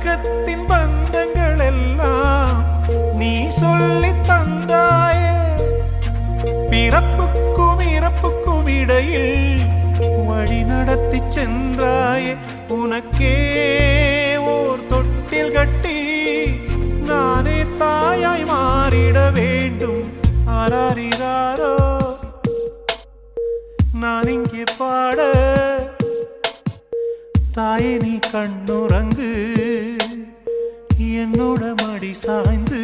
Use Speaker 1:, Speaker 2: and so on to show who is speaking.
Speaker 1: உலகத்தின் பந்தங்கள் எல்லாம் நீ சொல்லி தந்தாயே. பிறப்புக்கும் இறப்புக்கும் இடையில் வழி நடத்தி சென்றாயே. உனக்கே ஓர் தொட்டில் கட்டி நானே தாயாய் மாறிட வேண்டும். ஆராரிராரோ நான் இங்கே பாட, தாயே நீ கண்ணுறங்கு, என்னோட மடி சாய்ந்து